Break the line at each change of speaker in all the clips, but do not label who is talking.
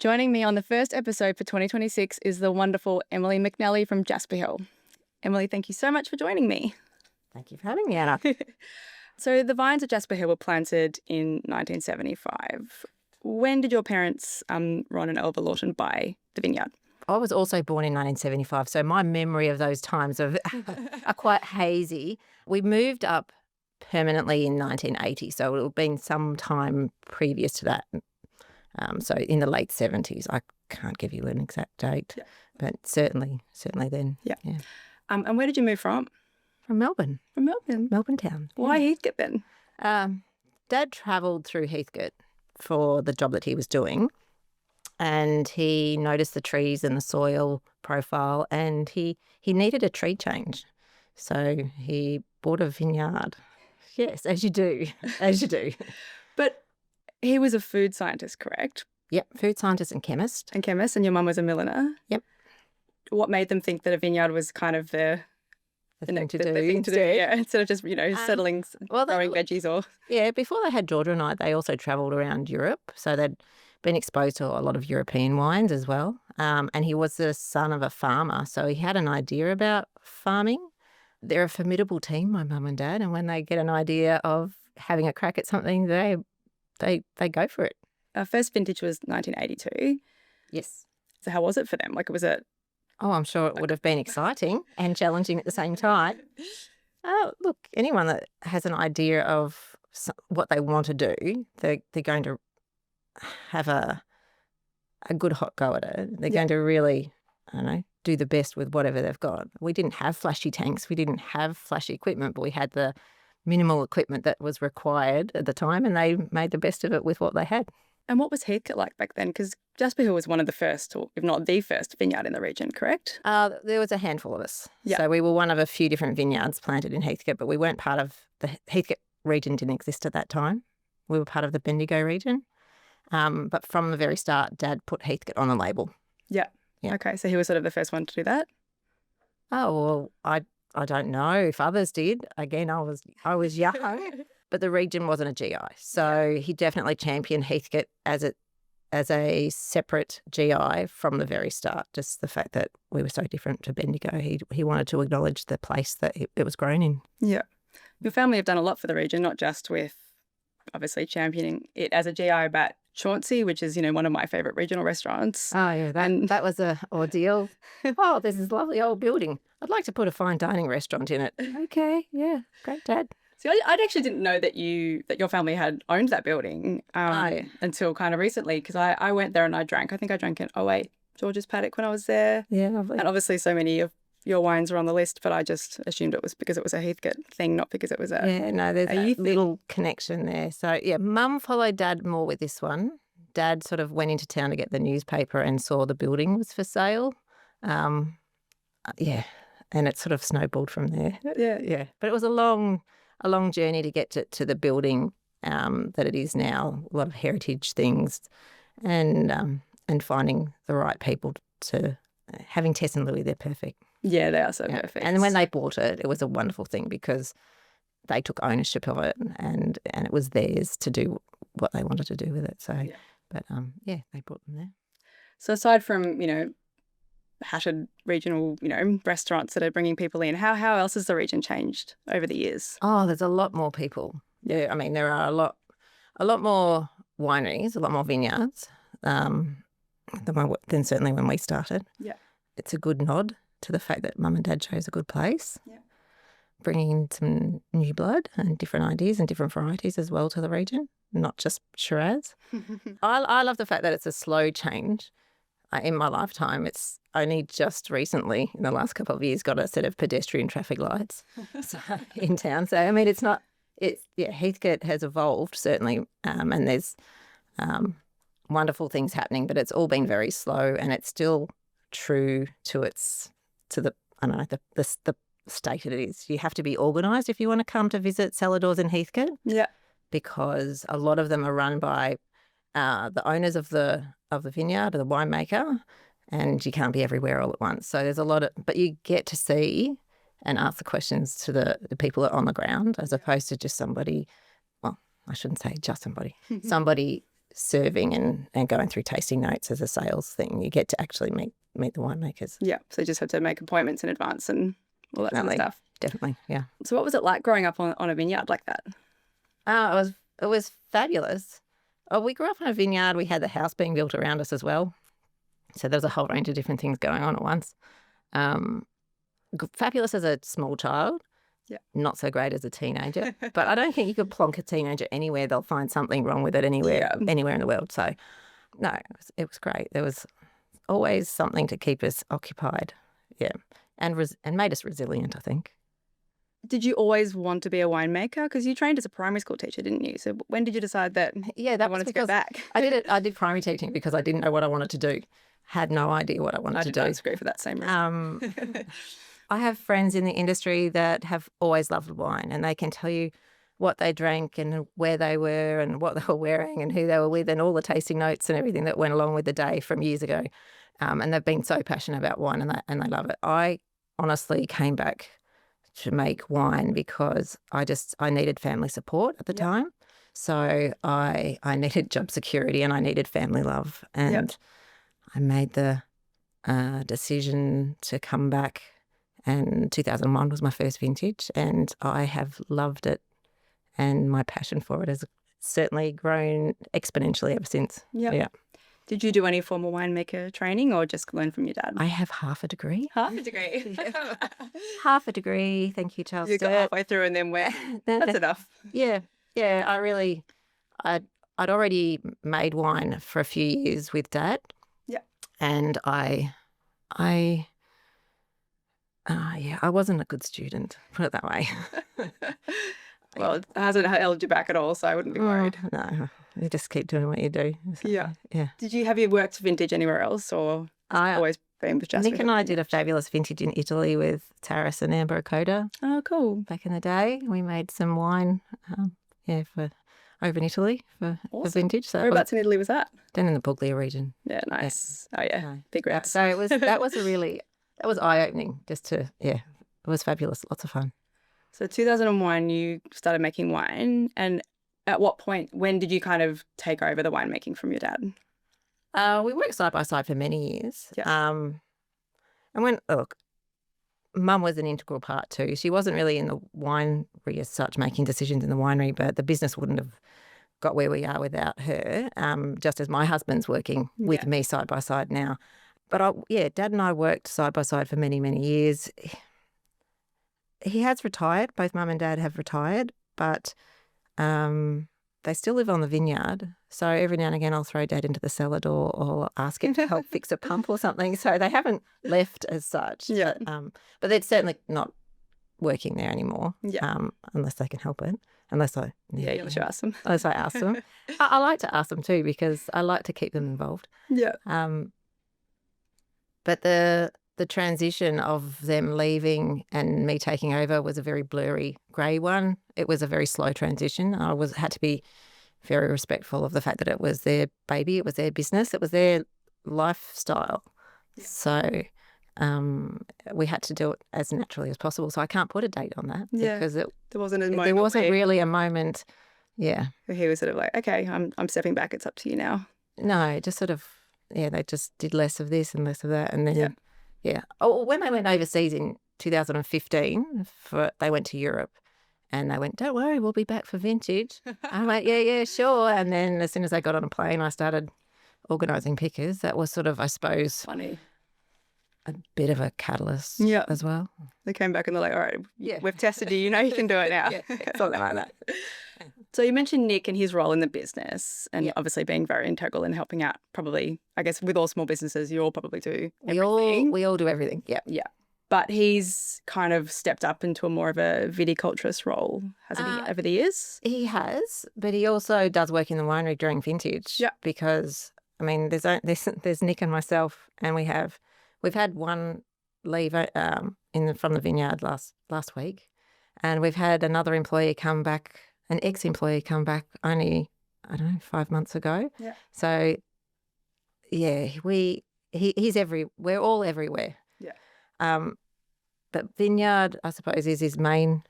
Joining me on the first episode for 2026 is the wonderful Emily McNally from Jasper Hill. Emily, thank you so much for joining me.
Thank you for having me, Anna.
So the vines at Jasper Hill were planted in 1975. When did your parents, Ron and Elva Laughton, buy the vineyard?
I was also born in 1975, so my memory of those times are quite hazy. We moved up permanently in 1980, so it would have been some time previous to that. So in the late 70s. I can't give you an exact date, but certainly then.
Yeah. And where did you move from?
From Melbourne.
From Melbourne?
Melbourne town.
Why Heathcote then?
Dad travelled through Heathcote for the job that he was doing, and he noticed the trees and the soil profile, and he needed a tree change. So he bought a vineyard. Yes, as you do.
But he was a food scientist, correct?
Yep, food scientist and chemist.
And chemist, and your mum was a milliner?
Yep.
What made them think that a vineyard was kind of the thing to do? Yeah, instead of just, settling, growing veggies or...
Yeah, before they had Georgia and I, they also travelled around Europe. So they'd been exposed to a lot of European wines as well. And he was the son of a farmer, so he had an idea about farming. They're a formidable team, my mum and dad, and when they get an idea of having a crack at something, they go for it.
Our first vintage was 1982.
Yes.
So how was it for them? Was it...
Oh, I'm sure it would have been exciting and challenging at the same time. Look, anyone that has an idea of what they want to do, they're going to have a good hot go at it. They're going to really, do the best with whatever they've got. We didn't have flashy tanks. We didn't have flashy equipment, but we had the minimal equipment that was required at the time, and they made the best of it with what they had.
And what was Heathcote like back then? Because Jasper Hill was one of the first, or if not the first, vineyard in the region, correct?
There was a handful of us.
Yeah.
So we were one of a few different vineyards planted in Heathcote, but we weren't part of the Heathcote region. Didn't exist at that time. We were part of the Bendigo region. But from the very start, Dad put Heathcote on the label.
Yeah. Okay, so he was sort of the first one to do that?
Oh, well, I don't know if others did. Again, I was young. But the region wasn't a GI. So he definitely championed Heathcote as a separate GI from the very start. Just the fact that we were so different to Bendigo. He wanted to acknowledge the place that it was grown in. Yeah.
Your family have done a lot for the region, not just with obviously championing it as a GI, but Chauncey, which is, one of my favourite regional restaurants.
Oh, yeah, that was an ordeal. Oh, there's this lovely old building. I'd like to put a fine dining restaurant in it. Okay, yeah, great, Dad.
See, I actually didn't know that your family had owned that building until kind of recently, because I went there and I drank. I think I drank in 08 George's Paddock when I was there.
Yeah, lovely.
And obviously so many of your wines were on the list, but I just assumed it was because it was a Heathcote thing, not because it was a...
Yeah, no, there's a little connection there. So, yeah, Mum followed Dad more with this one. Dad sort of went into town to get the newspaper and saw the building was for sale. And it sort of snowballed from there. Yeah. But it was a long journey to get to the building that it is now. A lot of heritage things, and finding the right people to having Tess and Louis. They're perfect.
Yeah, they are so perfect.
And when they bought it, it was a wonderful thing because they took ownership of it, and it was theirs to do what they wanted to do with it. So, but they brought them there.
So aside from hatted regional, restaurants that are bringing people in, how else has the region changed over the years?
Oh, there's a lot more people. Yeah, I mean, there are a lot more wineries, a lot more vineyards than certainly when we started.
Yeah.
It's a good nod to the fact that Mum and Dad chose a good place.
Yeah.
Bringing in some new blood and different ideas and different varieties as well to the region, not just Shiraz. I love the fact that it's a slow change. In my lifetime, it's only just recently, in the last couple of years, got a set of pedestrian traffic lights in town. So, I mean, Heathcote has evolved, certainly, and there's wonderful things happening, but it's all been very slow, and it's still true to the state it is. You have to be organised if you want to come to visit cellar doors in Heathcote. Yeah. Because a lot of them are run by the owners of the vineyard or the winemaker, and you can't be everywhere all at once. So there's but you get to see and ask the questions to the people that are on the ground, as opposed to just somebody, well, I shouldn't say just somebody serving and going through tasting notes as a sales thing. You get to actually meet the winemakers.
Yeah. So you just have to make appointments in advance and all that sort of stuff.
Definitely, yeah.
So what was it like growing up on a vineyard like that?
It was fabulous. Oh, we grew up on a vineyard. We had the house being built around us as well. So there was a whole range of different things going on at once. Fabulous as a small child.
Yeah.
Not so great as a teenager. But I don't think you could plonk a teenager anywhere. They'll find something wrong with it anywhere in the world. So, no, it was great. There was always something to keep us occupied. Yeah. And made us resilient, I think.
Did you always want to be a winemaker? Because you trained as a primary school teacher, didn't you? So when did you decide that
that
wanted to go back?
I did primary teaching because I didn't know what I wanted to do. Had no idea what I wanted to do.
I disagree for that same reason.
I have friends in the industry that have always loved wine, and they can tell you what they drank and where they were and what they were wearing and who they were with and all the tasting notes and everything that went along with the day from years ago. And they've been so passionate about wine and they love it. I honestly came back to make wine because I needed family support at the time. So I needed job security and I needed family love. And I made the decision to come back, and 2001 was my first vintage, and I have loved it, and my passion for it has certainly grown exponentially ever since. Yeah.
Did you do any formal winemaker training or just learn from your dad?
I have half a degree.
Half a degree?
Half a degree. Thank you, Charles.
You got halfway through and then where? That's enough.
Yeah. I'd already made wine for a few years with Dad. Yeah. And I wasn't a good student, put it that way.
Well, it hasn't held you back at all, so I wouldn't be worried.
No, you just keep doing what you do. So, yeah.
Have you worked vintage anywhere else, or always been with Jasper?
Nick and I did a fabulous vintage in Italy with Taras and Amber Coda.
Oh, cool.
Back in the day, we made some wine, for over in Italy for vintage. So
whereabouts in Italy was that?
Down in the Puglia region.
Yeah, nice. Yeah. Oh yeah, no. Big reps.
So that was eye-opening. It was fabulous. Lots of fun.
So 2001, you started making wine, and at what point, when did you kind of take over the winemaking from your dad?
We worked side by side for many years. Yeah. And Mum was an integral part too. She wasn't really in the winery as such, making decisions in the winery, but the business wouldn't have got where we are without her, just as my husband's working with me side by side now. But Dad and I worked side by side for many, many years. He has retired. Both Mum and Dad have retired, but they still live on the vineyard. So every now and again I'll throw Dad into the cellar door or ask him to help fix a pump or something. So they haven't left as such. Yeah. But they're certainly not working there anymore. Yeah. Unless they can help it. Unless I
ask them.
Unless I ask them. I like to ask them too because I like to keep them involved. Yeah. But the transition of them leaving and me taking over was a very blurry grey one. It was a very slow transition. I had to be very respectful of the fact that it was their baby, it was their business, it was their lifestyle. Yeah. So we had to do it as naturally as possible. So I can't put a date on that because there wasn't really a moment. Yeah,
he was sort of like, okay, I'm stepping back. It's up to you now.
No, just sort of they just did less of this and less of that, and then Oh, when they went overseas in 2015, they went to Europe. And they went, don't worry, we'll be back for vintage. I'm like, yeah, sure. And then as soon as I got on a plane, I started organising pickers. That was sort of, I suppose,
funny,
a bit of a catalyst as well.
They came back and they're like, all right, we've tested you. You know you can do it now. Something like that. So you mentioned Nick and his role in the business and obviously being very integral in helping out probably, I guess, with all small businesses, you all probably do everything.
We all do everything, yeah.
But he's kind of stepped up into a more of a viticulturist role, hasn't he, over the years?
He has, but he also does work in the winery during vintage. Yeah. Because I mean, there's Nick and myself, and we've had one leave from the vineyard last week, and we've had another employee come back, an ex-employee come back only 5 months ago. Yeah. So yeah, we're all everywhere. Yeah. But vineyard, I suppose, is his main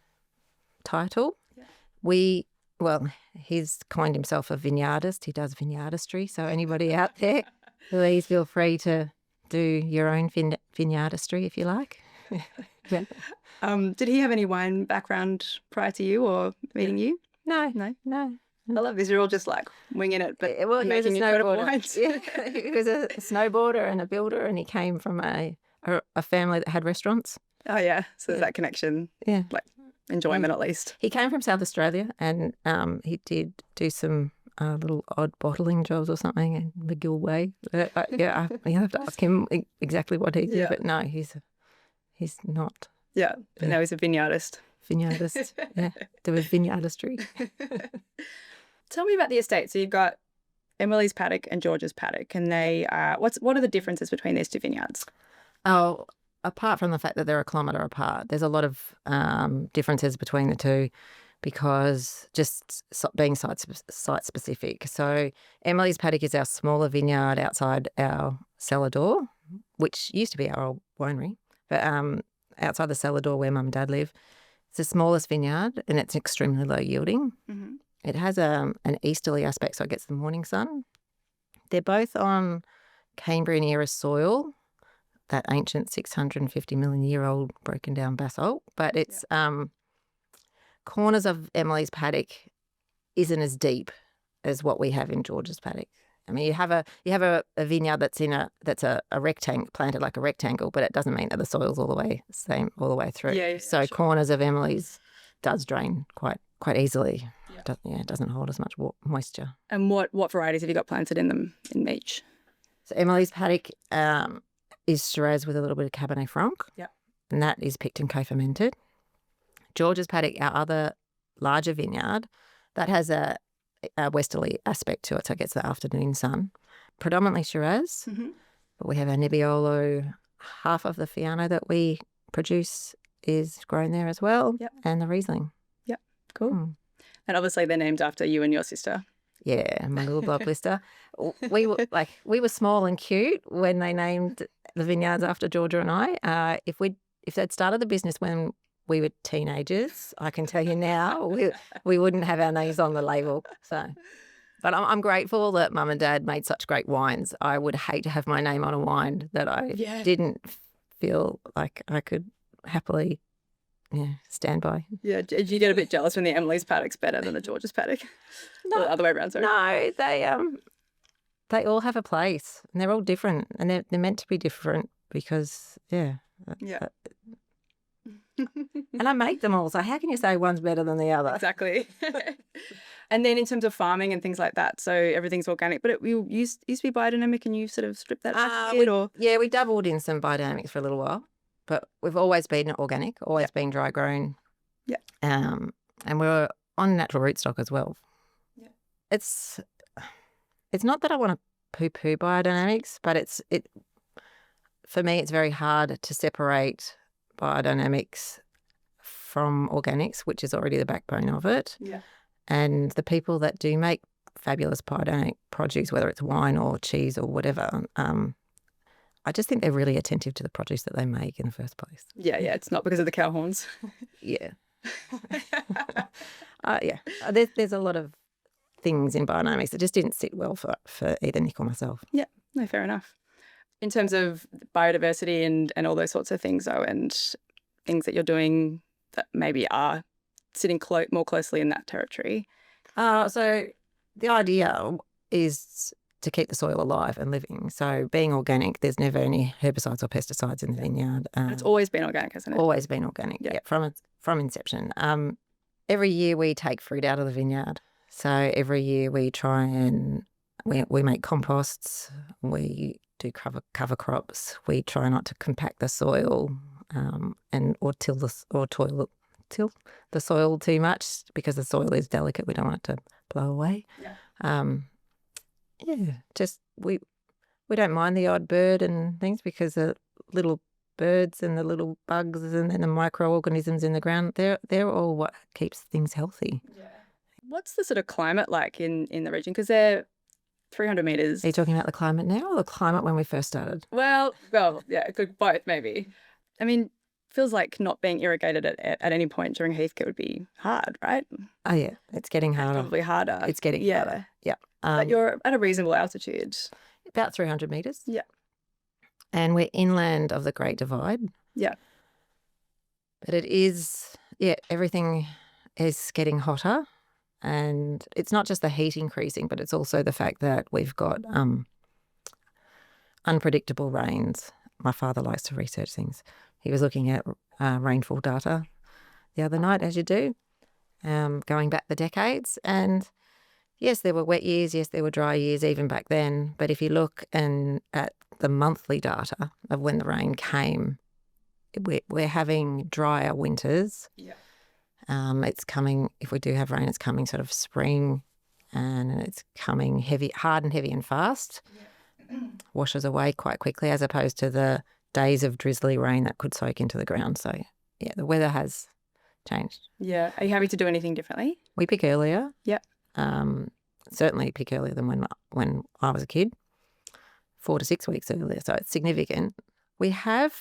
title. Yeah. We Well, he's coined himself a vineyardist. He does vineyardistry. So anybody out there, please feel free to do your own vineyardistry if you like. Yeah.
Did he have any wine background prior to you or meeting you?
No.
I love this. You're all just like winging it, but
he was
making
a
incredible
snowboarder.
wines.
Yeah, he was a snowboarder and a builder, and he came from a family that had restaurants.
Oh yeah, so there's that connection.
Yeah,
like enjoyment at least.
He came from South Australia, and he did do some little odd bottling jobs or something in McGill Way. Yeah, you have to ask him exactly what he did, but no, he's not.
Yeah, but now he's a vineyardist.
Vineyardist, yeah, there was vineyardistry.
Tell me about the estate. So you've got Emily's paddock and George's paddock, and they what are the differences between these two vineyards?
Oh, apart from the fact that they're a kilometre apart, there's a lot of differences between the two because just being site specific. So Emily's paddock is our smaller vineyard outside our cellar door, which used to be our old winery, but outside the cellar door where Mum and Dad live. It's the smallest vineyard and it's extremely low yielding. Mm-hmm. It has an easterly aspect, so it gets the morning sun. They're both on Cambrian era soil, that ancient 650 million year old broken down basalt. But it's corners of Emily's paddock isn't as deep as what we have in George's paddock. I mean, you have a vineyard that's a rectangle, planted like a rectangle, but it doesn't mean that the soil's all the way same all the way through.
Yeah,
so
sure.
Corners of Emily's does drain quite easily. It doesn't hold as much moisture.
And what varieties have you got planted in them in each?
So Emily's paddock is Shiraz with a little bit of Cabernet Franc.
Yep.
And that is picked and co-fermented. George's paddock, our other larger vineyard, that has a westerly aspect to it, so it gets the afternoon sun. Predominantly Shiraz, but we have our Nebbiolo. Half of the Fiano that we produce is grown there as well, and the Riesling.
Yep, cool. And obviously they're named after you and your sister.
Yeah, my little blob blister. We were small and cute when they named the vineyards after Georgia and I. If they'd started the business when we were teenagers, I can tell you now, we wouldn't have our names on the label. So, but I'm grateful that Mum and Dad made such great wines. I would hate to have my name on a wine that I didn't feel like I could happily stand by.
Yeah, did you get a bit jealous when the Emily's paddock's better than the George's paddock?
No,
or the other way around, sorry.
No, they all have a place and they're all different and they're meant to be different because, and I make them all, so how can you say one's better than the other?
Exactly. And then in terms of farming and things like that, so everything's organic, but it used to be biodynamic and you sort of stripped that back a bit, or?
Yeah, we dabbled in some biodynamics for a little while, but we've always been organic, always been dry grown. Yeah. And we're on natural rootstock as well. Yeah. It's not that I want to poo-poo biodynamics, but for me it's very hard to separate biodynamics from organics, which is already the backbone of it. Yeah. And the people that do make fabulous biodynamic produce, whether it's wine or cheese or whatever, I just think they're really attentive to the produce that they make in the first place.
Yeah, it's not because of the cow horns.
Yeah. There's a lot of things in biodynamics that just didn't sit well for either Nick or myself. Yeah,
no, fair enough. In terms of biodiversity and all those sorts of things, though, and things that you're doing that maybe are sitting more closely in that territory.
So the idea is to keep the soil alive and living. So being organic, there's never any herbicides or pesticides in the vineyard.
It's always been organic, hasn't it?
Always been organic, from inception. Every year we take fruit out of the vineyard. So every year we try and we make composts, we do cover crops, we try not to compact the soil or till the soil too much because the soil is delicate. We don't want it to blow away. Just we don't mind the odd bird and things because the little birds and the little bugs and then the microorganisms in the ground, they're all what keeps things healthy. Yeah.
What's the sort of climate like in the region? Because they're 300 metres.
Are you talking about the climate now or the climate when we first started?
Well, yeah, both maybe. I mean, feels like not being irrigated at any point during Heathcote would be hard, right?
Oh, yeah. It's getting harder.
Probably harder.
It's getting harder. Yeah.
But you're at a reasonable altitude.
About 300 metres.
Yeah.
And we're inland of the Great Divide.
Yeah.
But it is, everything is getting hotter. And it's not just the heat increasing, but it's also the fact that we've got unpredictable rains. My father likes to research things. He was looking at rainfall data the other night, as you do, going back the decades. And yes, there were wet years. Yes, there were dry years even back then. But if you look at the monthly data of when the rain came, we're having drier winters.
Yeah.
It's coming, if we do have rain, it's coming sort of spring, and it's coming heavy, hard and heavy and fast. Yeah. Washes away quite quickly, as opposed to the days of drizzly rain that could soak into the ground. So, yeah, the weather has changed.
Yeah. Are you having to do anything differently?
We pick earlier.
Yeah.
Certainly pick earlier than when I was a kid, 4 to 6 weeks earlier. So it's significant. We have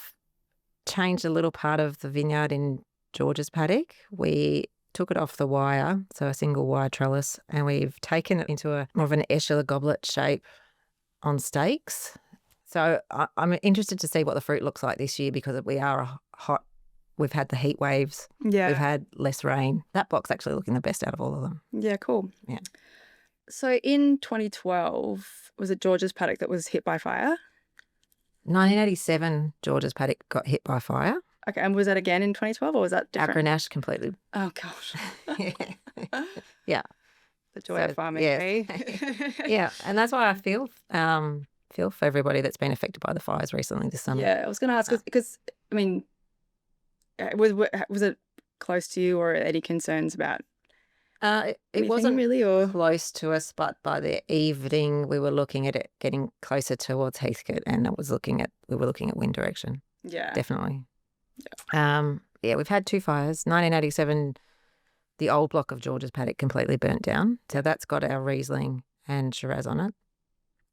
changed a little part of the vineyard in George's paddock. We took it off the wire, so a single wire trellis, and we've taken it into a more of an echelon goblet shape on stakes. So I'm interested to see what the fruit looks like this year, because we are hot. We've had the heat waves.
Yeah.
We've had less rain. That block's actually looking the best out of all of them.
Yeah, cool.
Yeah.
So in 2012, was it George's paddock that was hit by fire?
1987, George's paddock got hit by fire.
Okay, and was that again in 2012, or was that different?
Grenache completely.
Oh, gosh.
Yeah.
The joy of farming, eh?
Yeah, and that's why I feel for everybody that's been affected by the fires recently this summer.
Yeah, I was going to ask, because, I mean, was it close to you, or any concerns about
it wasn't
really, or
close to us, but by the evening we were looking at it getting closer towards Heathcote, and we were looking at wind direction.
Yeah.
Definitely. Yeah. We've had 2 fires. 1987, the old block of George's paddock completely burnt down. So that's got our Riesling and Shiraz on it.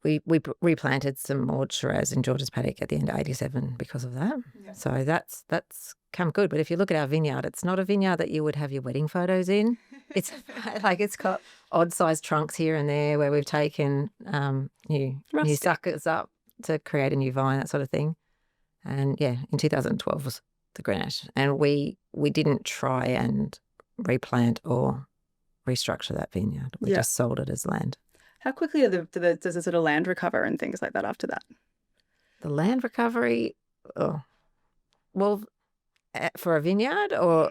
We replanted some more Shiraz in George's paddock at the end of 87 because of that. Yeah. So that's come good. But if you look at our vineyard, it's not a vineyard that you would have your wedding photos in. It's like it's got odd sized trunks here and there where we've taken new suckers up to create a new vine, that sort of thing. And yeah, in 2012 was the Grenache, and we didn't try and replant or restructure that vineyard. We just sold it as land.
How quickly does the sort of land recover and things like that after that?
The land recovery, well, for a vineyard, or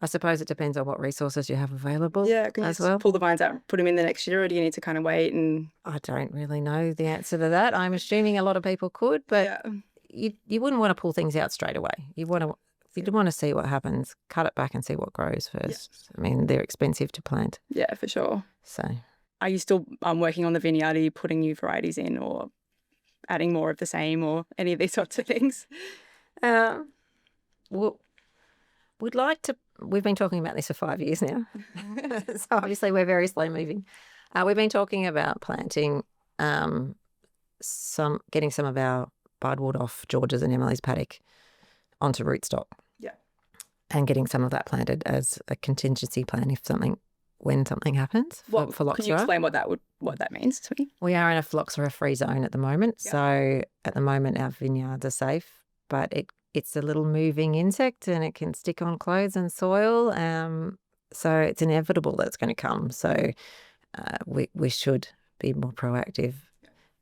I suppose it depends on what resources you have available.
Yeah, can you just pull the vines out and put them in the next year, or do you need to kind of wait? And
I don't really know the answer to that. I'm assuming a lot of people could, but you wouldn't want to pull things out straight away. You want to see what happens, cut it back and see what grows first. Yeah. I mean, they're expensive to plant.
Yeah, for sure.
So,
are you still working on the vineyard? Are you putting new varieties in, or adding more of the same, or any of these sorts of things?
Well, we'd like to. We've been talking about this for 5 years now, so obviously we're very slow moving. We've been talking about planting getting some of our budwood off George's and Emily's paddock onto rootstock. Yeah, and getting some of that planted as a contingency plan when something happens for phylloxera.
Can you explain what that means to me?
We are in a phylloxera-free zone at the moment, so at the moment our vineyards are safe, but it's a little moving insect and it can stick on clothes and soil. So it's inevitable that it's going to come. So we should be more proactive.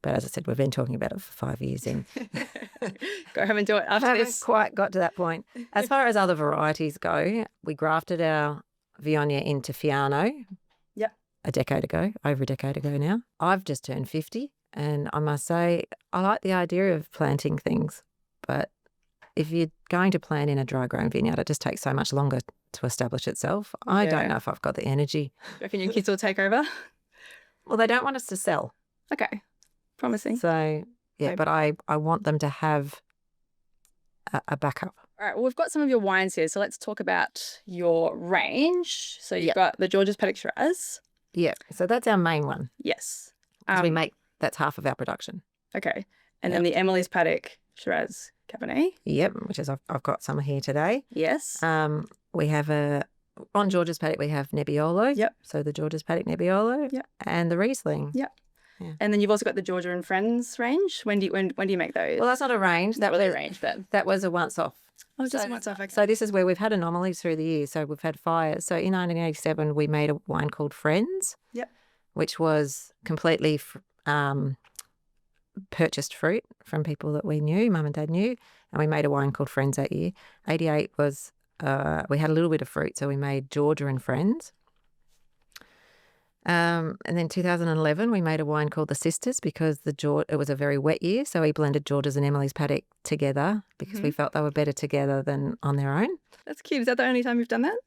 But as I said, we've been talking about it for 5 years. And
go home and do it after
I haven't
this.
quite got to that point. As far as other varieties go, we grafted our Viognier into Fiano over a decade ago now. I've just turned 50, and I must say I like the idea of planting things, but if you're going to plant in a dry-grown vineyard, it just takes so much longer to establish itself. I don't know if I've got the energy.
Do you reckon your kids will take over?
Well, they don't want us to sell.
Okay. Promising.
So, but I want them to have a backup.
All right. Well, we've got some of your wines here, so let's talk about your range. So you've got the George's Paddock Shiraz.
Yeah. So that's our main one.
Yes.
That's half of our production.
Okay. And then the Emily's Paddock Shiraz Cabernet.
Yep, which is I've got some here today.
Yes.
We have on George's Paddock we have Nebbiolo.
Yep.
So the George's Paddock Nebbiolo.
Yep.
And the Riesling.
Yep.
Yeah.
And then you've also got the Georgia and Friends range. When do you make those?
Well, that's not a range.
That was a range, but
that was a once-off.
Oh, just once off. Okay.
So this is where we've had anomalies through the years. So we've had fires. So in 1987, we made a wine called Friends.
Yep.
Which was completely purchased fruit from people that we knew, Mum and Dad knew, and we made a wine called Friends that year. 88 was we had a little bit of fruit, so we made Georgia and Friends. And then 2011, we made a wine called the Sisters because it was a very wet year, so we blended George's and Emily's Paddock together because we felt they were better together than on their own.
That's cute. Is that the only time you've done that?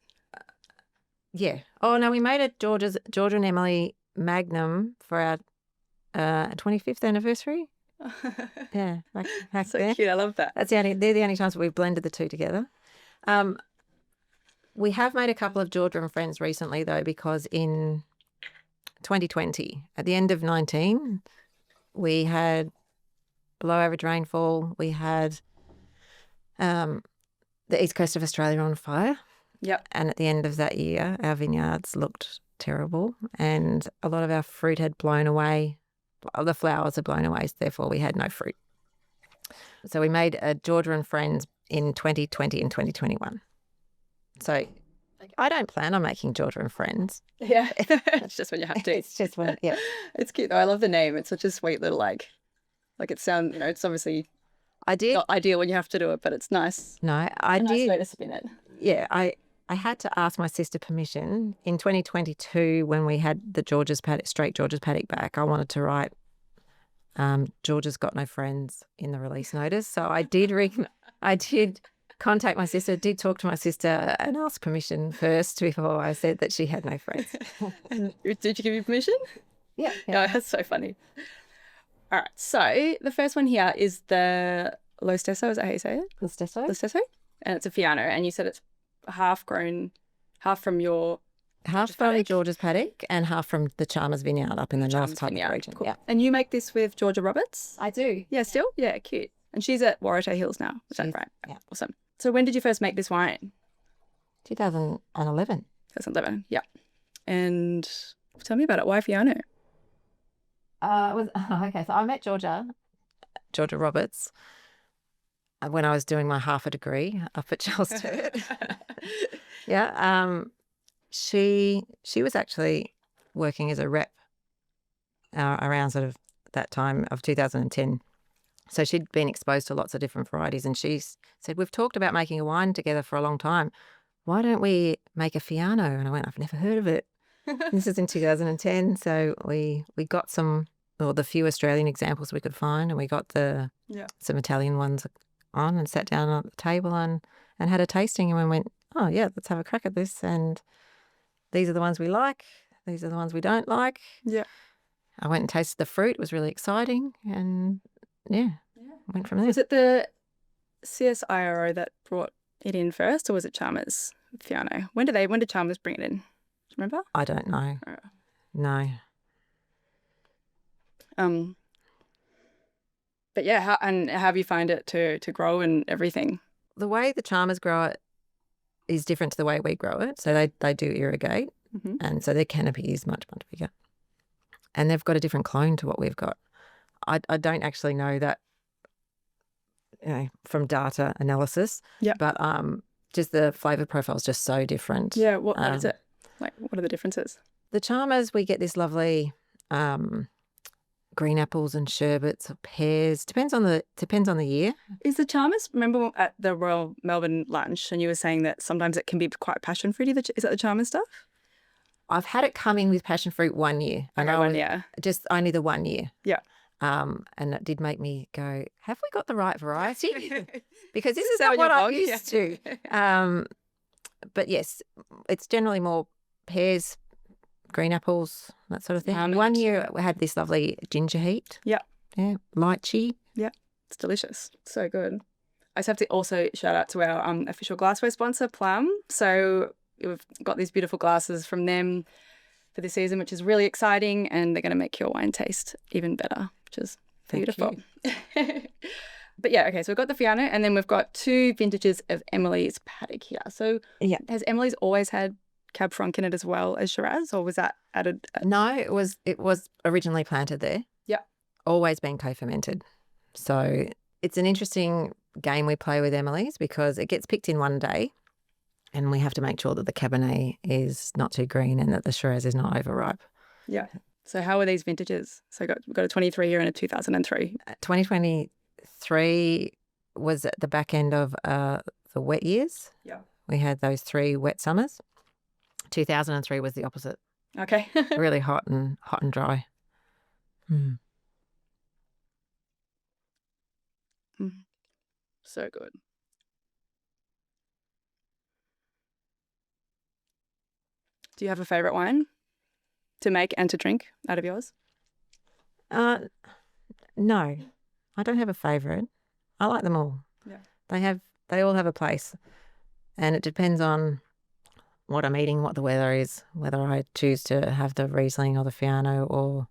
Yeah. Oh no, we made a Georgia and Emily Magnum for our 25th anniversary. Yeah, back
so
there.
Cute. I love that.
They're the only times we've blended the two together. We have made a couple of Georgia and Friends recently though, because in 2020, at the end of 19, we had below average rainfall. We had the east coast of Australia on fire.
Yep.
And at the end of that year, our vineyards looked terrible and a lot of our fruit had blown away. The flowers had blown away, so therefore we had no fruit. So we made a Georgia and Friends in 2020 and 2021. So I don't plan on making Georgia and Friends.
Yeah, it's just when you have to.
It's just when, yeah.
It's cute though. I love the name. It's such a sweet little like it sounds. It's obviously not ideal when you have to do it, but it's nice.
No, I did.
Nice way to spin it.
Yeah, I had to ask my sister permission in 2022 when we had the George's Paddock back. I wanted to write Georgia's got no friends in the release notice. So I did contact my sister, did talk to my sister and ask permission first before I said that she had no friends.
Did you give you permission?
Yeah.
Oh, that's so funny. All right. So the first one here is the Lo Stesso. Is that how you say it?
Lo Stesso.
Lo Stesso. And it's a Fiano. And you said it's half grown, half from your...
Half from George's Paddock and half from the Chalmers Vineyard up in the north part of the region.
Cool.
Yeah.
And you make this with Georgia Roberts?
I do.
Yeah, still? Yeah, cute. And she's at Warrata Hills now. Is that right?
Yeah.
Awesome. So when did you first make this wine?
2011.
2011, yeah. And tell me about it. Why Fiano?
Okay, so I met Georgia Roberts when I was doing my half a degree up at Charles Sturt. Yeah. She was actually working as a rep around sort of that time of 2010. So she'd been exposed to lots of different varieties and she said, we've talked about making a wine together for a long time. Why don't we make a Fiano? And I went, I've never heard of it. This is in 2010. So we got the few Australian examples we could find and we got some Italian ones on and sat down at the table and had a tasting and we went, oh yeah, let's have a crack at this. And these are the ones we like. These are the ones we don't like.
Yeah.
I went and tasted the fruit. It was really exciting. And went from there.
Was it the CSIRO that brought it in first or was it Chalmers Fiano? When did Chalmers bring it in? Do you remember?
I don't know.
Oh.
No.
But yeah, how have you find it to grow and everything?
The way the Chalmers grow it is different to the way we grow it. So they do irrigate and so their canopy is much, much bigger. And they've got a different clone to what we've got. I don't actually know that from data analysis.
Yeah.
But just the flavour profile is just so different.
Yeah, what is it? Like what are the differences?
The Chalmers, we get this lovely green apples and sherbets or pears. Depends on the year.
Is the Chalmers, remember at the Royal Melbourne lunch and you were saying that sometimes it can be quite passion fruity? Is that the Chalmers stuff?
I've had it come in with passion fruit 1 year. Just only the 1 year.
Yeah.
And it did make me go, have we got the right variety? Because this is not what I'm used to. But yes, it's generally more pears, green apples, that sort of thing. 1 year we had this lovely ginger heat.
Yeah.
Yeah. Lychee.
Yeah. It's delicious. So good. I just have to also shout out to our official glassware sponsor, Plum. So we've got these beautiful glasses from them for this season, which is really exciting, and they're going to make your wine taste even better, which is beautiful. But yeah, okay, so we've got the Fiano and then we've got 2 vintages of Emily's Paddock here. So has Emily's always had Cab Franc in it as well as Shiraz, or was that added?
No, it was originally planted there.
Yeah.
Always been co-fermented. So it's an interesting game we play with Emily's because it gets picked in one day and we have to make sure that the Cabernet is not too green and that the Shiraz is not overripe.
Yeah. So how are these vintages? So we've got a 23 year and a 2003.
2023 was at the back end of the wet years.
Yeah.
We had those 3 wet summers. 2003 was the opposite.
Okay.
Really hot and dry. Mm.
So good. Do you have a favourite wine to make and to drink out of yours?
No, I don't have a favourite. I like them all. Yeah. They all have a place, and it depends on what I'm eating, what the weather is, whether I choose to have the Riesling or the Fiano or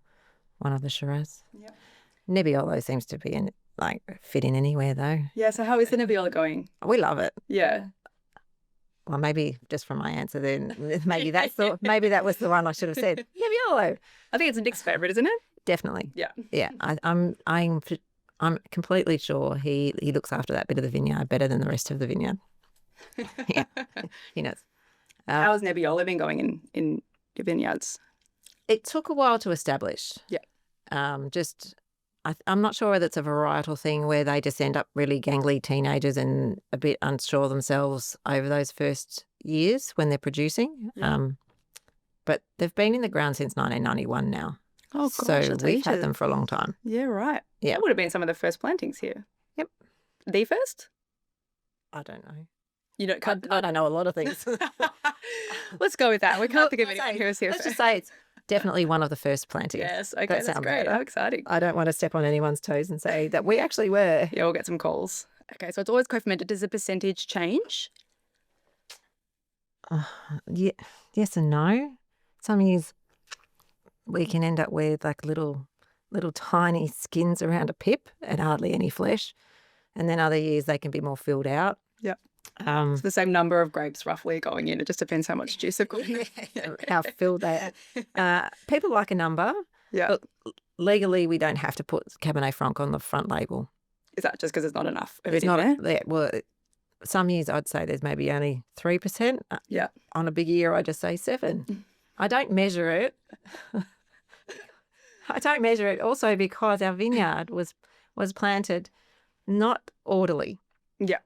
one of the Shiraz. Yeah. Nebbiolo seems to be fit in anywhere though.
Yeah. So how is the Nebbiolo going?
We love it.
Yeah.
Well, maybe just from my answer, then maybe maybe that was the one I should have said. Nebbiolo.
I think it's Nick's favourite, isn't it?
Definitely.
Yeah.
Yeah. I'm completely sure he looks after that bit of the vineyard better than the rest of the vineyard. Yeah, he knows.
How's Nebbiolo been going in your vineyards?
It took a while to establish.
Yeah.
I'm not sure whether it's a varietal thing where they just end up really gangly teenagers and a bit unsure themselves over those first years when they're producing. Yeah. But they've been in the ground since 1991 now.
Oh, gosh.
So we've had them for a long time.
Yeah, right.
Yeah.
That would have been some of the first plantings here.
Yep.
The first?
I don't know.
You don't.
I don't know a lot of things.
Let's go with that. We can't think of anyone who was here.
Let's just say it's definitely one of the first plantings.
Yes. Okay. That's great. How exciting.
I don't want to step on anyone's toes and say that we actually were.
Yeah, we'll get some calls. Okay. So it's always co-fermented. Does the percentage change?
Yeah. Yes and no. Some years we can end up with like little tiny skins around a pip and hardly any flesh. And then other years they can be more filled out.
Yeah. It's the same number of grapes roughly going in. It just depends how much juice they've got.
How filled they are. People like a number.
Yeah.
But legally, we don't have to put Cabernet Franc on the front label.
Is that just because there's not enough of
it's
it
not
in there?
Well, some years I'd say there's maybe only 3%.
Yeah.
On a big year, I just say 7. I don't measure it. I don't measure it also because our vineyard was planted not orderly.
Yeah.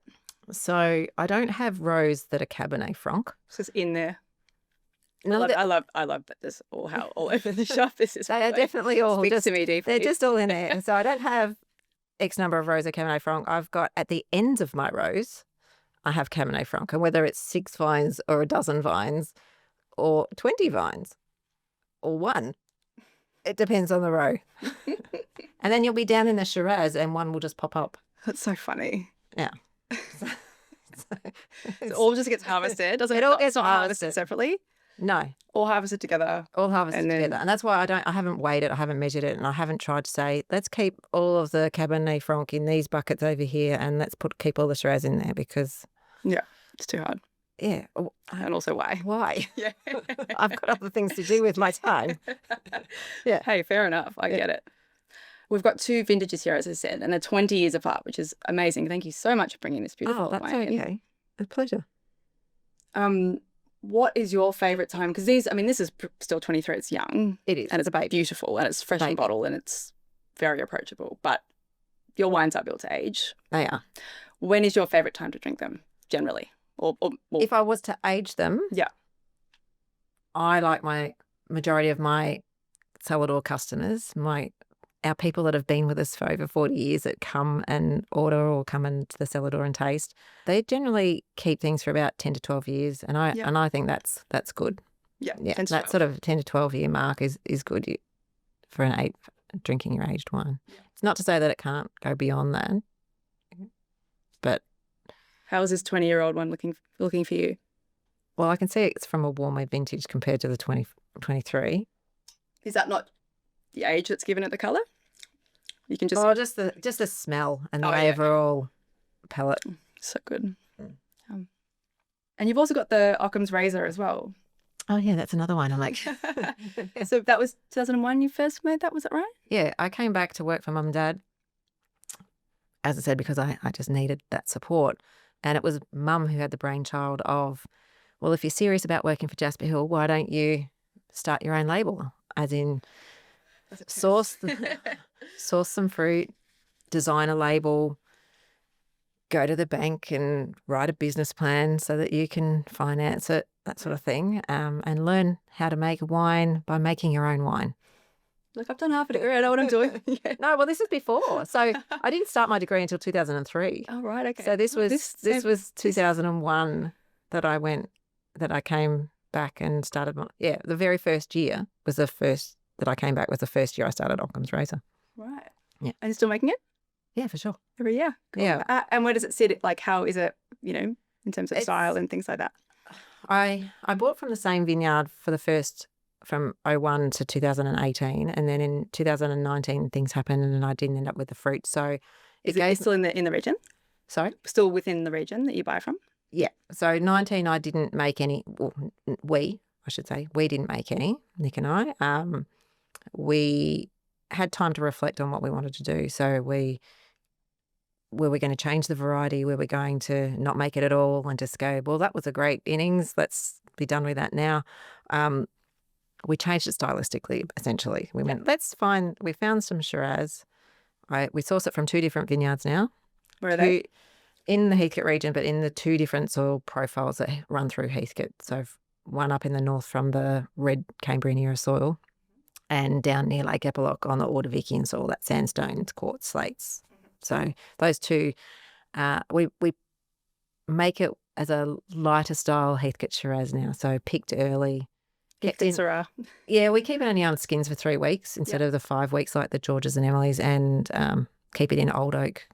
So I don't have rows that are Cabernet Franc.
It's just in there.
No,
I love that this all over the shop. This is
they are definitely all
speaks to me deeply.
They're just all in there. And so I don't have X number of rows of Cabernet Franc. I've got at the ends of my rows, I have Cabernet Franc, and whether it's 6 vines or a dozen vines or 20 vines or 1, it depends on the row. And then you'll be down in the Shiraz and one will just pop up.
That's so funny.
Yeah.
So all just gets harvested. Doesn't
it all gets
harvested separately?
No.
All harvested together.
All harvested together. And that's why I haven't weighed it, I haven't measured it, and I haven't tried to say, let's keep all of the Cabernet Franc in these buckets over here and let's keep all the Shiraz in there because...
Yeah, it's too hard.
Yeah.
And also why?
Why?
Yeah.
I've got other things to do with my time. Yeah.
Hey, fair enough. I get it. We've got 2 vintages here, as I said, and they're 20 years apart, which is amazing. Thank you so much for bringing this beautiful
wine. Oh, that's okay. A pleasure.
What is your favourite time? Because this is still 23. It's young.
It is.
And it's beautiful and it's fresh in bottle and it's very approachable. But your wines are built to age.
They are.
When is your favourite time to drink them, generally? Or
if I was to age them,
yeah,
I like my majority of my cellar customers, our people that have been with us for over 40 years that come and order or come into the cellar door and taste, they generally keep things for about 10 to 12 years. And I think that's good.
Yeah.
That sort of 10 to 12 year mark is good for drinking your aged wine. Yeah. It's not to say that it can't go beyond that. But
how is this 20-year-old one looking for you?
Well, I can see it's from a warmer vintage compared to the 2023.
Is that not the age that's given it the colour? You can just
just the smell and the
yeah.
overall palate.
So good. And you've also got the Occam's razor as well.
Oh yeah, that's another one. I'm like,
so that was 2001 you first made that, was that right?
Yeah, I came back to work for Mum and Dad, as I said, because I just needed that support. And it was Mum who had the brainchild of, well, if you're serious about working for Jasper Hill, why don't you start your own label? As in, source some fruit, design a label, go to the bank and write a business plan so that you can finance it, that sort of thing, and learn how to make wine by making your own wine.
Look, I've done half of it. I know what I'm doing.
Yeah. No, well, this is before. So I didn't start my degree until 2003.
Oh, right, okay.
So this was 2001 that I came back and started. The very first year was the first that I came back was the first year I started Occam's Razor.
Right.
Yeah.
And you're still making it?
Yeah, for sure.
Every year? Cool.
Yeah.
And where does it sit? Like, how is it, in terms of style and things like that?
I bought from the same vineyard for the first from 01 to 2018, and then in 2019 things happened and I didn't end up with the fruit. So
it's still in the region?
Sorry?
Still within the region that you buy from?
Yeah. So 19 I didn't make any, we didn't make any, Nick and I. We had time to reflect on what we wanted to do. So were we going to change the variety? Were we going to not make it at all and just go, well, that was a great innings, let's be done with that now. We changed it stylistically, essentially. We went, we found some Shiraz. We source it from 2 different vineyards now.
Where are they?
In the Heathcote region, but in the 2 different soil profiles that run through Heathcote. So one up in the north from the red Cambrian era soil, and down near Lake Epilogue on the Ordovician soil, that sandstone, quartz slates. So those 2, we make it as a lighter style Heathcote Shiraz now. So picked early.
Syrah.
Yeah, we keep it only on skins for 3 weeks instead of the 5 weeks like the Georges and Emily's, and keep it in old oak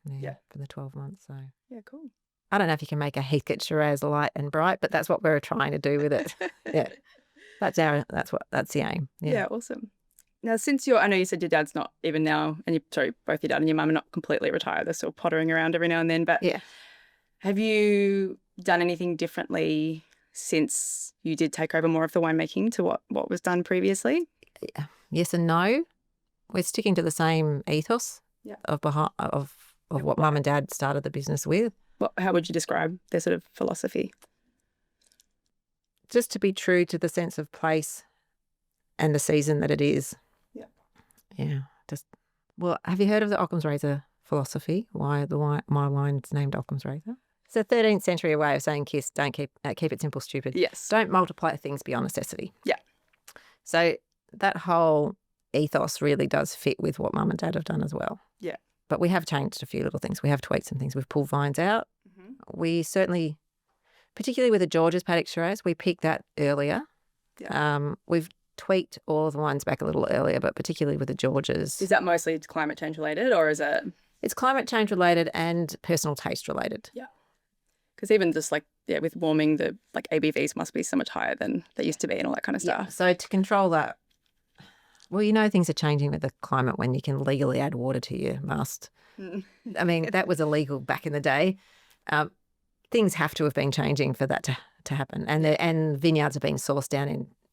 for the 12 months. So
yeah, cool.
I don't know if you can make a Heathcote Shiraz light and bright, but that's what we're trying to do with it. Yeah, that's the aim.
Yeah, awesome. Now, I know you said your dad's not even now, and both your dad and your mum are not completely retired. They're still pottering around every now and then. But have you done anything differently since you did take over more of the winemaking to what was done previously?
Yes and no. We're sticking to the same ethos of what Mum and Dad started the business with.
How would you describe their sort of philosophy?
Just to be true to the sense of place and the season that it is. Yeah. Yeah. Have you heard of the Occam's Razor philosophy? Why my wine's named Occam's Razor? It's a 13th century way of saying kiss, don't keep it simple, stupid.
Yes.
Don't multiply things beyond necessity.
Yeah.
So that whole ethos really does fit with what Mum and Dad have done as well.
Yeah.
But we have changed a few little things. We have tweaked some things. We've pulled vines out. Mm-hmm. We certainly, particularly with the Georges Paddock Shiraz, we picked that earlier. Yeah. We've tweaked all of the wines back a little earlier, but particularly with the Georges.
Is that mostly climate change related, or is it?
It's climate change related and personal taste related.
Yeah. Because even just with warming, the ABVs must be so much higher than they used to be and all that kind of stuff.
Yeah. So to control that, well, things are changing with the climate when you can legally add water to your must. I mean, that was illegal back in the day. Things have to have been changing for that to happen. And vineyards are being sourced down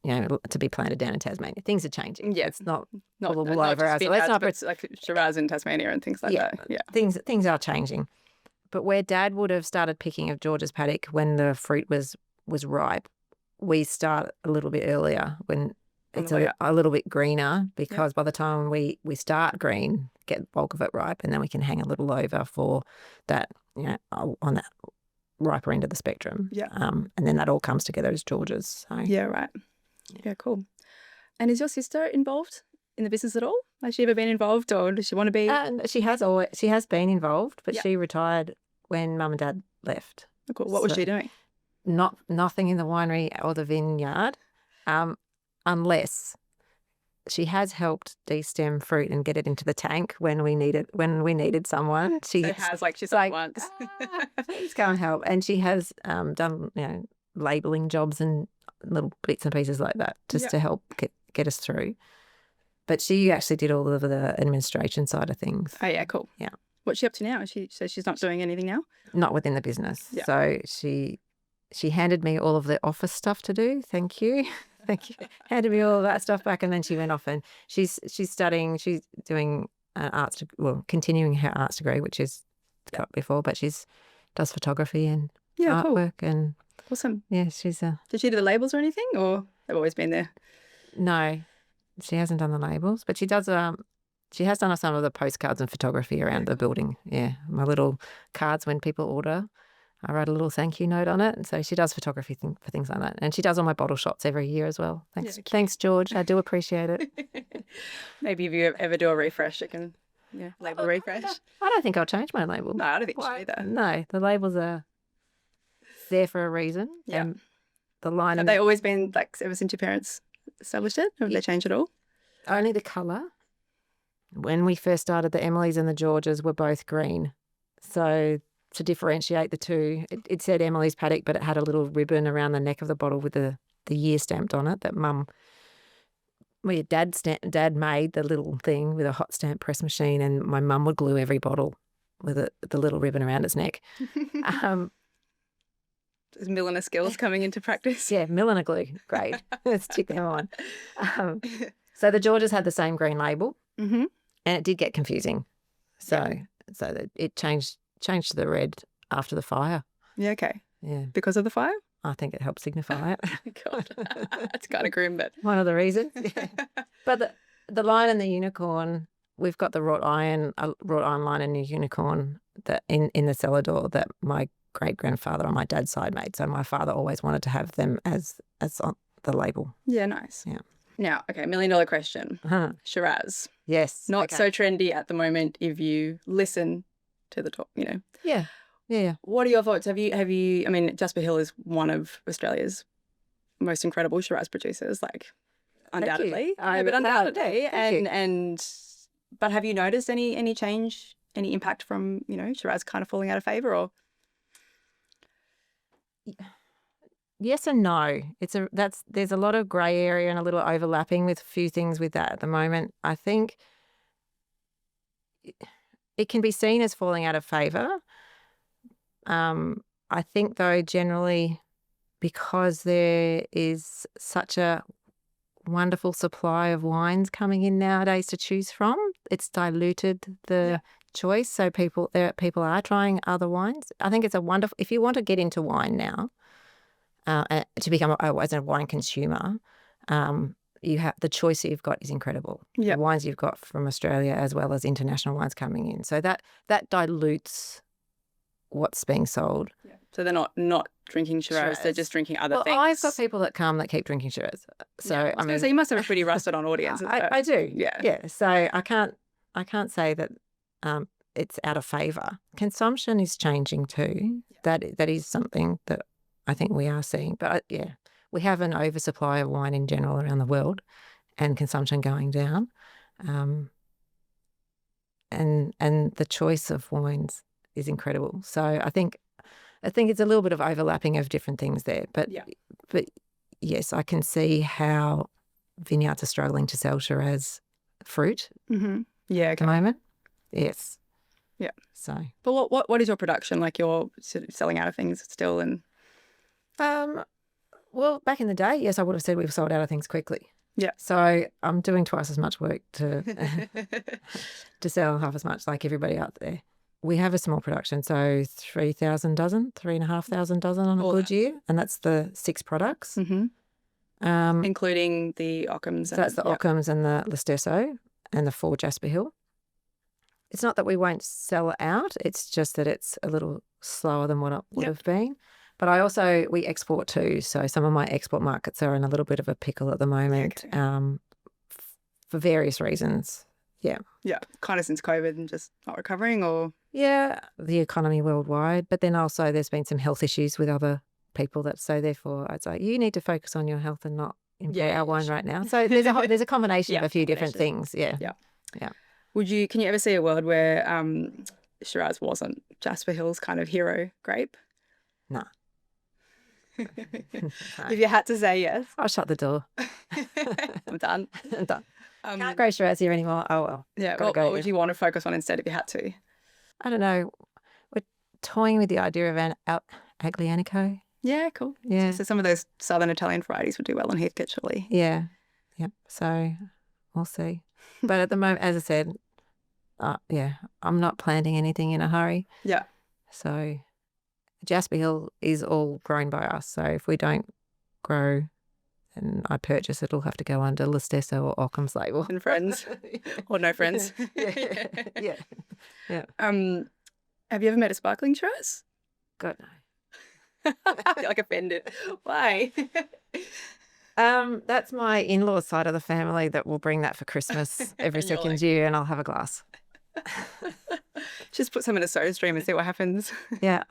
in, to be planted down in Tasmania. Things are changing.
Yeah.
It's not
all
over us.
It's like Shiraz in Tasmania and things like that. Yeah.
Things are changing. But where Dad would have started picking of Georges Paddock when the fruit was ripe, we start a little bit earlier when it's a little bit greener, because by the time we start green, get the bulk of it ripe, and then we can hang a little over for that, on that riper end of the spectrum. Yeah. And then that all comes together as Georges. So.
Yeah, right. Yeah, cool. And is your sister involved in the business at all? Has she ever been involved, or does she want to be?
She has been involved, but she retired when Mum and Dad left.
Oh, cool. What was she doing?
Nothing in the winery or the vineyard, unless she has helped de-stem fruit and get it into the tank when we needed someone. She's like,
once.
Please go and help. And she has done labelling jobs and little bits and pieces like that just to help get us through. But she actually did all of the administration side of things.
Oh, yeah, cool.
Yeah.
What's she up to now? She says she's not doing anything now?
Not within the business.
Yeah.
So she handed me all of the office stuff to do. Thank you. Thank you. Handed me all of that stuff back, and then she went off and she's doing continuing her arts degree, which is got before, but does photography and artwork and
awesome.
Yeah, she's
Did she do the labels or anything, or they've always been there?
No, she hasn't done the labels, but she does. She has done some of the postcards and photography around the building. Yeah, my little cards when people order, I write a little thank you note on it, and so she does photography for things like that, and she does all my bottle shots every year as well. Thanks, George. I do appreciate it.
Maybe if you ever do a refresh, it can label refresh.
I don't think I'll change my label.
No, I don't think you should either.
No, the labels are there for a reason.
Yeah.
The line.
Have they always been like ever since your parents established it, or have they changed at all?
Only the colour. When we first started, the Emilys and the Georges were both green. So to differentiate the two, it said Emily's Paddock, but it had a little ribbon around the neck of the bottle with the year stamped on it that Dad made the little thing with a hot stamp press machine, and my mum would glue every bottle with the little ribbon around its neck.
Is milliner skills coming into practice?
Yeah, milliner glue. Great. Let's stick them on. So the Georges had the same green label, and it did get confusing. So that it changed to the red after the fire.
Yeah, okay.
Yeah.
Because of the fire?
I think it helped signify it.
God, that's kind of grim, but
one of the reasons. Yeah. But the lion and the unicorn, we've got the wrought iron lion and the unicorn that in the cellar door that my great-grandfather on my dad's side made. So my father always wanted to have them as on the label.
Yeah, nice.
Yeah.
Now, okay, $1 million question.
Uh-huh.
Shiraz.
Yes.
Not so trendy at the moment if you listen to the talk,
Yeah. Yeah.
What are your thoughts? Have you, I mean, Jasper Hill is one of Australia's most incredible Shiraz producers, like undoubtedly. But undoubtedly. But have you noticed any change, any impact from, Shiraz kind of falling out of favour, or?
Yes and no. There's a lot of grey area and a little overlapping with a few things with that at the moment. I think it can be seen as falling out of favour. I think though generally because there is such a wonderful supply of wines coming in nowadays to choose from, it's diluted the choice. So people are trying other wines. I think it's a wonderful, if you want to get into wine now, to become as a wine consumer, you have the choice that you've got is incredible. Yep. The wines you've got from Australia as well as international wines coming in. So that dilutes what's being sold.
Yeah. So they're not drinking Shiraz, they're just drinking other things.
I've got people that come that keep drinking Shiraz. So
so you must have a pretty rusted on audience.
I do. Yeah. Yeah. So I can't say that it's out of favour. Consumption is changing too. Yeah. That is something that I think we are seeing. But we have an oversupply of wine in general around the world, and consumption going down. And the choice of wines is incredible. So I think it's a little bit of overlapping of different things there. But yes, I can see how vineyards are struggling to sell Shiraz fruit.
Mm-hmm. Yeah,
at the moment. Yes.
Yeah.
So,
but what is your production like? You're sort of selling out of things still, and
well, back in the day, yes, I would have said we've sold out of things quickly.
Yeah.
So I'm doing twice as much work to sell half as much like everybody out there. We have a small production, so 3,000 dozen, 3,500 dozen on a good year, and that's the 6 products.
Mm-hmm. Including the Ockhams.
So that's the Ockhams and the Listerso and the 4 Jasper Hill. It's not that we won't sell out, it's just that it's a little slower than what it would have been. But we export too, so some of my export markets are in a little bit of a pickle at the moment for various reasons. Yeah. Yeah,
kind of since COVID and just not recovering, or?
Yeah, the economy worldwide, but then also there's been some health issues with other people therefore I'd say you need to focus on your health and not enjoy our wine right now. So there's a combination of a few different things. Yeah.
Yeah. Yeah. Can you ever see a world where Shiraz wasn't Jasper Hill's kind of hero grape?
No.
If you had to say yes.
I'll shut the door.
I'm done.
I'm done. Can't grow Shiraz here anymore. Oh, well.
Yeah, what would you want to focus on instead if you had to?
I don't know. We're toying with the idea of an Aglianico.
Yeah, cool.
Yeah.
So some of those southern Italian varieties would do well in Heathcote, surely.
Yeah. Yep. So we'll see. But at the moment, as I said, I'm not planting anything in a hurry.
Yeah.
So Jasper Hill is all grown by us. So if we don't grow and I purchase, it'll have to go under Listesso or Occam's label.
And friends. Or no friends.
Yeah.
Have you ever made a sparkling Shiraz?
God, no.
You're like offended. Why?
That's my in-laws side of the family that will bring that for Christmas every second year, and I'll have a glass.
Just put some in a soda stream and see what happens.
Yeah,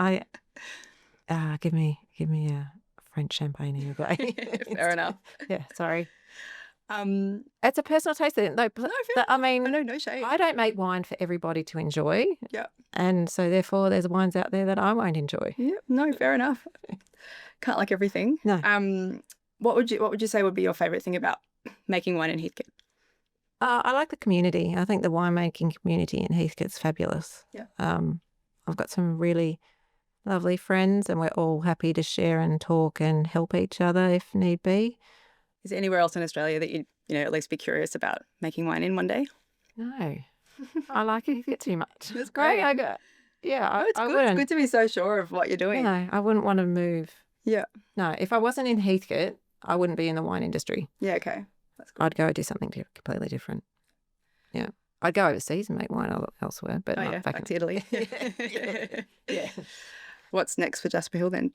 give me a French champagne here.
Fair enough.
Yeah, sorry. It's a personal taste thing. No shade. I don't make wine for everybody to enjoy.
Yeah.
And so therefore there's wines out there that I won't enjoy.
Yeah, no, fair enough. Can't like everything.
No.
What would you say would be your favourite thing about making wine in Heathcote?
I like the community. I think the winemaking community in Heathcote's fabulous.
Yeah.
I've got some really lovely friends and we're all happy to share and talk and help each other if need be.
Is there anywhere else in Australia that you'd at least be curious about making wine in one day?
No. I like it too much.
That's great.
It's good.
It's good to be so sure of what you're doing.
No, I wouldn't want to move.
Yeah.
No, if I wasn't in Heathcote, I wouldn't be in the wine industry.
Yeah, okay. That's good.
I'd go do something completely different. Yeah. I'd go overseas and make wine elsewhere, but not
back to Italy. Yeah. What's next for Jasper Hill then?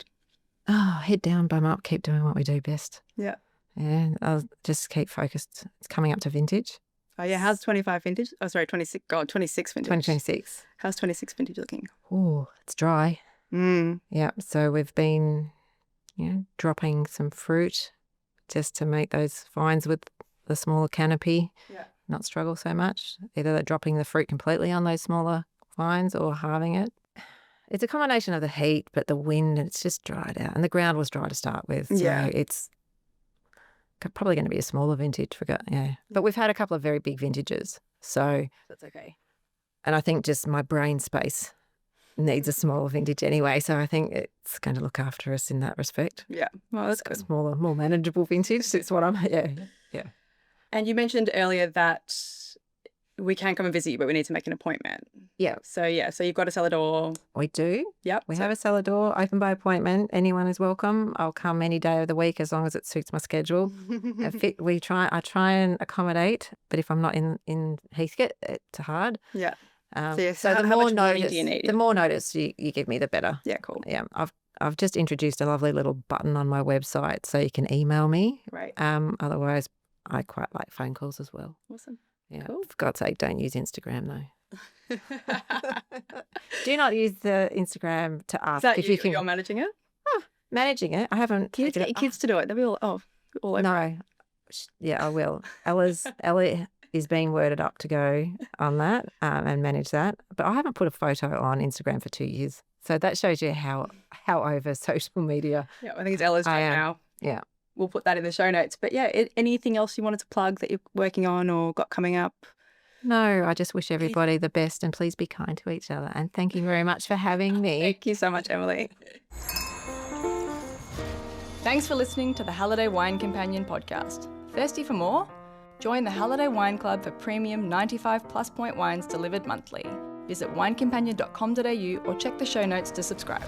Oh, head down, bum up, keep doing what we do best.
Yeah.
Yeah, I'll just keep focused. It's coming up to vintage.
Oh, yeah. How's 25 vintage? Oh, sorry, 26. God, 26 vintage.
2026.
How's 26 vintage looking?
Oh, it's dry. Yeah, so we've been dropping some fruit just to make those vines with the smaller canopy not struggle so much. Either they're dropping the fruit completely on those smaller vines or halving it. It's a combination of the heat, but the wind, and it's just dried out. And the ground was dry to start with. So it's probably going to be a smaller vintage. But we've had a couple of very big vintages. So
that's okay.
And I think just my brain space needs a smaller vintage anyway. So I think it's going to look after us in that respect.
Yeah. Well, that's good.
A smaller, more manageable vintage. It's what yeah.
And you mentioned earlier that we can come and visit you, but we need to make an appointment.
Yeah.
So you've got a cellar door.
We do.
Yep.
We have a cellar door open by appointment. Anyone is welcome. I'll come any day of the week as long as it suits my schedule. I try and accommodate, but if I'm not in Heathcote, it's hard.
Yeah.
So the more notice you give me, the better.
Yeah, cool.
Yeah. I've just introduced a lovely little button on my website so you can email me.
Right.
Otherwise, I quite like phone calls as well.
Awesome.
Yeah.
Cool.
For God's sake, don't use Instagram though. Do not use the Instagram to ask if you can.
You're managing it?
Managing it. I haven't.
Get your kids to do it. They'll be all over.
No. Yeah, I will. Ella is being worded up to go on that and manage that. But I haven't put a photo on Instagram for 2 years. So that shows you how over social media.
Yeah, I think it's Ella's job now.
Yeah.
We'll put that in the show notes. But yeah, anything else you wanted to plug that you're working on or got coming up?
No, I just wish everybody the best and please be kind to each other. And thank you very much for having me.
Thank you so much, Emily. Thanks for listening to the Halliday Wine Companion podcast. Thirsty for more? Join the Halliday Wine Club for premium 95+ point wines delivered monthly. Visit winecompanion.com.au or check the show notes to subscribe.